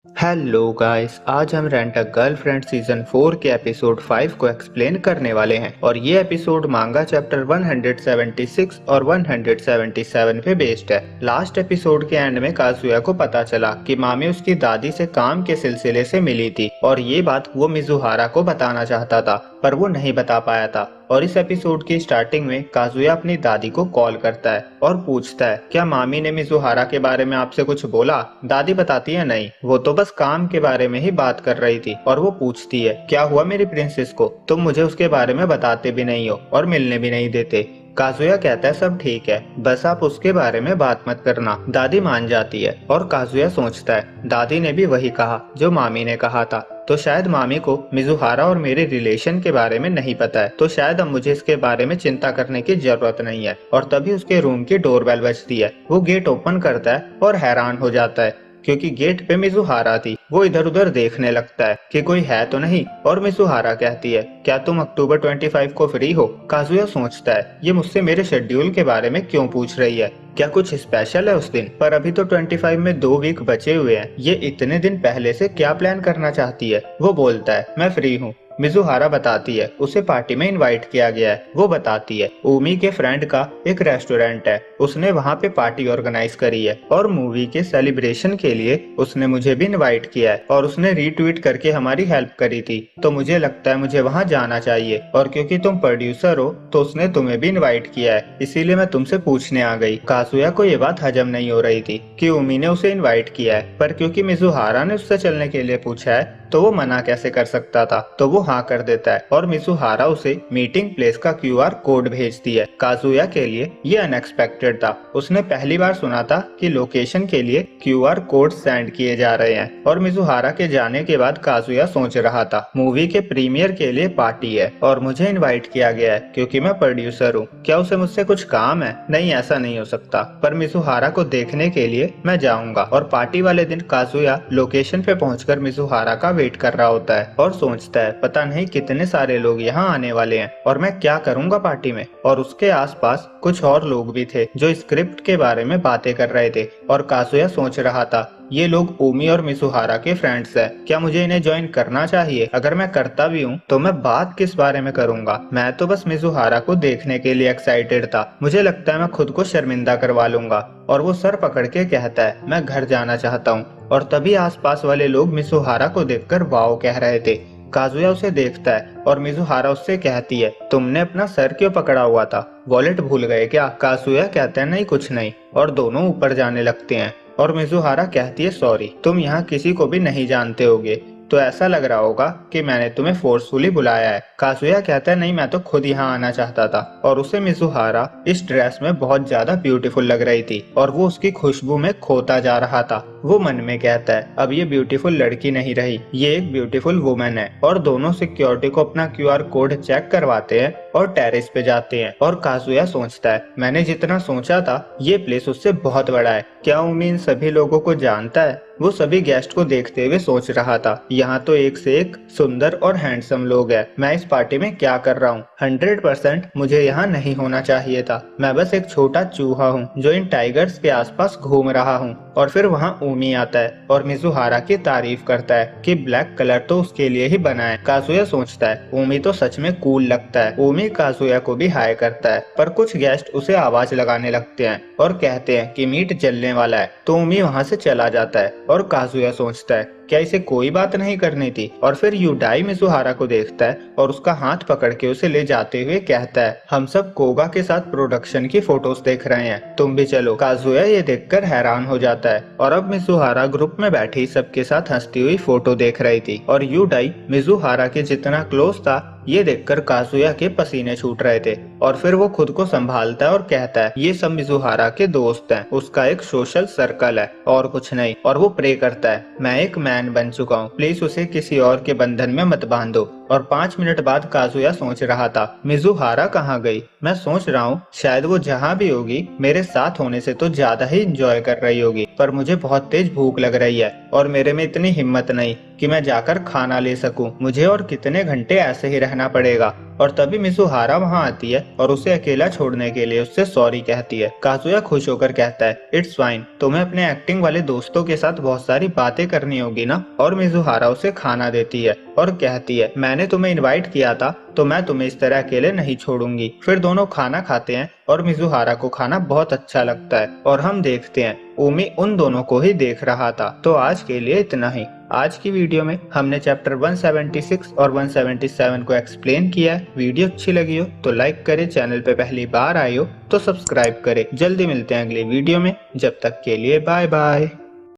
Hello guys, आज हम rent a girlfriend season 4 के एपिसोड 5 को एक्सप्लेन करने वाले हैं और ये एपिसोड मांगा चैप्टर 176 और 177 पे बेस्ड है। लास्ट एपिसोड के एंड में काजुया को पता चला कि मामी उसकी दादी से काम के सिलसिले से मिली थी और ये बात वो मिजुहारा को बताना चाहता था पर वो नहीं बता पाया था। और इस एपिसोड की स्टार्टिंग में काजुया अपनी दादी को कॉल करता है और पूछता है, क्या मामी ने मिजुहारा के बारे में आपसे कुछ बोला? दादी बताती है, नहीं, वो तो बस काम के बारे में ही बात कर रही थी। और वो पूछती है, क्या हुआ मेरी प्रिंसेस को? तुम मुझे उसके बारे में बताते भी नहीं हो और मिलने भी नहीं देते। काजुया कहता है, सब ठीक है, बस आप उसके बारे में बात मत करना। दादी मान जाती है और काजुया सोचता है, दादी ने भी वही कहा जो मामी ने कहा था, तो शायद मामी को मिजुहारा और मेरे रिलेशन के बारे में नहीं पता है, तो शायद अब मुझे इसके बारे में चिंता करने की जरूरत नहीं है। और तभी उसके रूम की डोरबेल बजती है। वो गेट ओपन करता है और हैरान हो जाता है क्योंकि गेट पे मिजुहारा थी। वो इधर उधर देखने लगता है कि कोई है तो नहीं और मिजुहारा कहती है, क्या तुम अक्टूबर 25 को फ्री हो? काजुया सोचता है, ये मुझसे मेरे शेड्यूल के बारे में क्यों पूछ रही है? क्या कुछ स्पेशल है उस दिन? पर अभी तो 25 में 2 वीक बचे हुए हैं। ये इतने दिन पहले से क्या प्लान करना चाहती है? वो बोलता है, मैं फ्री हूँ। मिजुहारा बताती है उसे पार्टी में इनवाइट किया गया है। वो बताती है ओमी के फ्रेंड का एक रेस्टोरेंट है, उसने वहाँ पे पार्टी ऑर्गेनाइज करी है और मूवी के सेलिब्रेशन के लिए उसने मुझे भी इनवाइट किया है और उसने रीट्वीट करके हमारी हेल्प करी थी, तो मुझे लगता है मुझे वहाँ जाना चाहिए। और क्योंकि तुम प्रोड्यूसर हो तो उसने तुम्हें भी इनवाइट किया है, इसीलिए मैं तुमसे पूछने आ गई। काजुया को ये बात हजम नहीं हो रही थी कि ओमी ने उसे इनवाइट किया है, पर क्योंकि मिजुहारा ने उससे चलने के लिए पूछा है तो वो मना कैसे कर सकता था, तो वो हाँ कर देता है और मिजुहारा उसे मीटिंग प्लेस का क्यूआर कोड भेजती है। काजुया के लिए ये अनएक्सपेक्टेड था। उसने पहली बार सुना था कि लोकेशन के लिए क्यूआर कोड सेंड किए जा रहे हैं। और मिजुहारा के जाने के बाद काजुया सोच रहा था, मूवी के प्रीमियर के लिए पार्टी है और मुझे इनवाइट किया गया है क्योंकि मैं प्रोड्यूसर हूँ। क्या उसे मुझसे कुछ काम है? नहीं, ऐसा नहीं हो सकता, पर मिजुहारा को देखने के लिए मैं जाऊंगा। और पार्टी वाले दिन काजुया लोकेशन पे पहुंचकर मिजुहारा का वेट कर रहा होता है और सोचता है, पता नहीं कितने सारे लोग यहाँ आने वाले हैं और मैं क्या करूंगा पार्टी में। और उसके आसपास कुछ और लोग भी थे जो स्क्रिप्ट के बारे में बातें कर रहे थे और काजुया सोच रहा था, ये लोग ओमी और मिजुहारा के फ्रेंड्स हैं, क्या मुझे इन्हें ज्वाइन करना चाहिए? अगर मैं करता भी हूँ तो मैं बात किस बारे में करूंगा? मैं तो बस मिजुहारा को देखने के लिए एक्साइटेड था, मुझे लगता है मैं खुद को शर्मिंदा करवा लूंगा। और वो सर पकड़ के कहता है, मैं घर जाना चाहता हूँ। और तभी आसपास वाले लोग मिजुहारा को देखकर वाओ कह रहे थे। काजुया उसे देखता है और मिजुहारा उससे कहती है, तुमने अपना सर क्यों पकड़ा हुआ था? वॉलेट भूल गए क्या? काजुया कहता है, नहीं कुछ नहीं। और दोनों ऊपर जाने लगते हैं और मिजुहारा कहती है, सॉरी, तुम यहाँ किसी को भी नहीं जानते होगे तो ऐसा लग रहा होगा कि मैंने तुम्हें फोर्सफुली बुलाया है। काजुया कहता है, नहीं, मैं तो खुद यहाँ आना चाहता था। और उसे मिजुहारा इस ड्रेस में बहुत ज्यादा ब्यूटीफुल लग रही थी और वो उसकी खुशबू में खोता जा रहा था। वो मन में कहता है, अब ये ब्यूटीफुल लड़की नहीं रही, ये एक ब्यूटीफुल वुमेन है। और दोनों सिक्योरिटी को अपना क्यूआर कोड चेक करवाते हैं और टेरेस पे जाते हैं। और काजुया सोचता है, मैंने जितना सोचा था ये प्लेस उससे बहुत बड़ा है, क्या ओमी इन सभी लोगों को जानता है? वो सभी गेस्ट को देखते हुए सोच रहा था, यहाँ तो एक से एक सुंदर और हैंडसम लोग हैं, मैं इस पार्टी में क्या कर रहा हूँ? 100% मुझे यहाँ नहीं होना चाहिए था। मैं बस एक छोटा चूहा हूँ जो इन टाइगर्स के आसपास घूम रहा हूँ। और फिर वहाँ ओमी आता है और मिजुहारा की तारीफ करता है कि ब्लैक कलर तो उसके लिए ही बना है। काजुया सोचता है, ओमी तो सच में कूल लगता है। ओमी काजुया को भी हाय करता है, पर कुछ गेस्ट उसे आवाज लगाने लगते हैं और कहते हैं कि मीट जलने वाला है, तो ओमी वहाँ से चला जाता है। और काजुया सोचता है, क्या इसे कोई बात नहीं करनी थी? और फिर यूडाई मिजुहारा को देखता है और उसका हाथ पकड़ के उसे ले जाते हुए कहता है, हम सब कोगा के साथ प्रोडक्शन की फोटोज देख रहे हैं, तुम भी चलो। काजुया ये देखकर हैरान हो जाता है और अब मिजुहारा ग्रुप में बैठी सबके साथ हंसती हुई फोटो देख रही थी और यूडाई मिजुहारा के जितना क्लोज था ये देखकर काजुया के पसीने छूट रहे थे। और फिर वो खुद को संभालता है और कहता है, ये सब मिजुहारा के दोस्त हैं, उसका एक सोशल सर्कल है और कुछ नहीं। और वो प्रे करता है, मैं एक मैन बन चुका हूँ, प्लीज उसे किसी और के बंधन में मत बांधो। और 5 मिनट बाद काजुया सोच रहा था, मिजुहारा कहाँ गई? मैं सोच रहा हूँ शायद वो जहाँ भी होगी मेरे साथ होने से तो ज्यादा ही इंजॉय कर रही होगी, पर मुझे बहुत तेज भूख लग रही है और मेरे में इतनी हिम्मत नहीं कि मैं जाकर खाना ले सकूं। मुझे और कितने घंटे ऐसे ही रहना पड़ेगा? और तभी मिज़ुहारा वहाँ आती है और उसे अकेला छोड़ने के लिए उससे सॉरी कहती है। काजुया खुश होकर कहता है इट्स फाइन, तुम्हें अपने एक्टिंग वाले दोस्तों के साथ बहुत सारी बातें करनी होगी ना। और मिज़ुहारा उसे खाना देती है और कहती है मैंने तुम्हें इनवाइट किया था तो मैं तुम्हें इस तरह अकेले नहीं छोड़ूंगी। फिर दोनों खाना खाते हैं और मिज़ुहारा को खाना बहुत अच्छा लगता है और हम देखते हैं उमी उन दोनों को ही देख रहा था। तो आज के लिए इतना ही। आज की वीडियो में हमने चैप्टर 176 और 177 को एक्सप्लेन किया है। वीडियो अच्छी लगी हो तो लाइक करें, चैनल पे पहली बार आए हो तो सब्सक्राइब करें। जल्दी मिलते हैं अगली वीडियो में, जब तक के लिए बाय बाय।